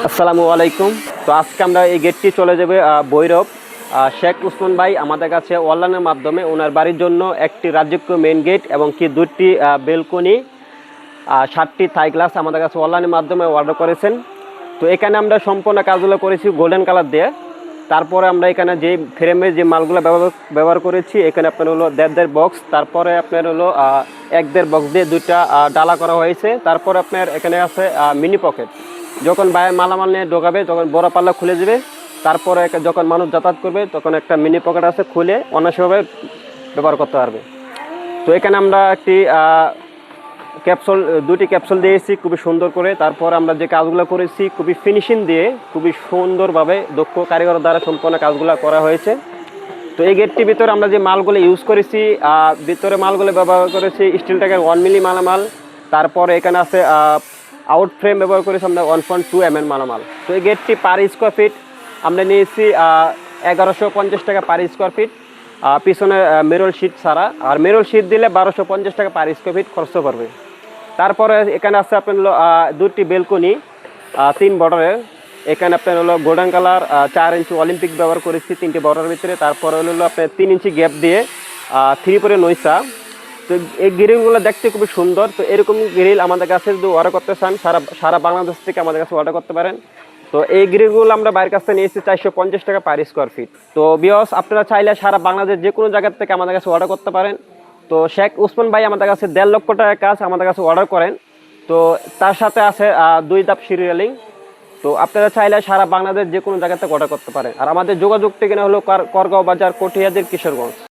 আসসালামু আলাইকুম। তো আজকে আমরা এই গেটটি চলে যাবে ভৈরব। শেখ উসমান ভাই আমাদের কাছে অনলাইনের মাধ্যমে ওনার বাড়ির জন্য একটি রাজকীয় মেইন গেট এবং কি দুটি বেলকনি 7টি থাই গ্লাস আমাদের কাছে অনলাইনের মাধ্যমে অর্ডার করেছেন। তো এখানে আমরা সম্পূর্ণ কাজগুলো করেছি গোল্ডেন কালার দিয়ে। তারপরে আমরা এখানে যে ফ্রেমের যে মালগুলো ব্যবহার করেছি, এখানে আপনার হলো 1.5 বক্স, তারপরে আপনার হলো 1.5 বক্স দিয়ে দুইটা ডালা করা হয়েছে। তারপরে আপনার এখানে আছে মিনি পকেট, যখন বাইরে মালামাল নিয়ে ঢোকাবে তখন বড় পাল্লা খুলে যাবে। তারপরে যখন মানুষ যাতায়াত করবে তখন একটা মিনি পকেট আছে, খুলে অনায়াসভাবে ব্যবহার করতে পারবে। তো এখানে আমরা একটি দুটি ক্যাপসুল দিয়েছি খুবই সুন্দর করে। তারপর আমরা যে কাজগুলো করেছি খুবই ফিনিশিং দিয়ে খুবই সুন্দরভাবে দক্ষ কারিগর দ্বারা সম্পূর্ণ কাজগুলো করা হয়েছে। তো এই গেটটির ভিতরে আমরা যে মালগুলো ইউজ করেছি, ভিতরে মালগুলো ব্যবহার করেছি স্টিল ট্যাগের 1 মিলি মালামাল। তারপরে এখানে আছে আউট ফ্রেম ব্যবহার করেছি আমরা 1.2 mm মালামাল। তো এই গেটটি পার স্কোয়ার ফিট আমরা নিয়েছি 1150 টাকা পার স্কোয়ার ফিট, পিছনে মেরল শিট ছাড়া। আর মেরল শিট দিলে 1250 টাকা পার স্কোয়ার ফিট খরচ পড়বে। তারপরে এখানে আছে আপনার হলো দুটি বেলকনি 3 বর্ডারের। এখানে আপনার হলো গোল্ডেন কালার 4 ইঞ্চি অলিম্পিক ব্যবহার করেছি 3টি বর্ডারের ভিতরে। তারপরে হলো আপনার 3 ইঞ্চি গ্যাপ দিয়ে 3 পরে নইসা। তো এই গ্রিলগুলো দেখতে খুবই সুন্দর। তো এরকম গ্রিল আমাদের কাছে যদি অর্ডার করতে চান সারা বাংলাদেশ থেকে আমাদের কাছে অর্ডার করতে পারেন। তো এই গ্রিলগুলো আমরা বাইরের কাছ থেকে নিয়েছি 450 টাকা পার স্কোয়ার ফিট। তো ভিউয়ার্স, আপনারা চাইলে সারা বাংলাদেশ যে কোনো জায়গা থেকে আমাদের কাছে অর্ডার করতে পারেন। তো শেখ উসমান ভাই আমাদের কাছে 1.5 লক্ষ টাকার কাজ আমাদের কাছে অর্ডার করেন। তো তার সাথে আছে 2 ধাপ সিঁড়ি রেলিং। তো আপনারা চাইলে সারা বাংলাদেশ যে কোনো জায়গা থেকে অর্ডার করতে পারেন। আর আমাদের যোগাযোগ ঠিকানা হলো করগাঁও বাজার, কটিয়াদীর, কিশোরগঞ্জ।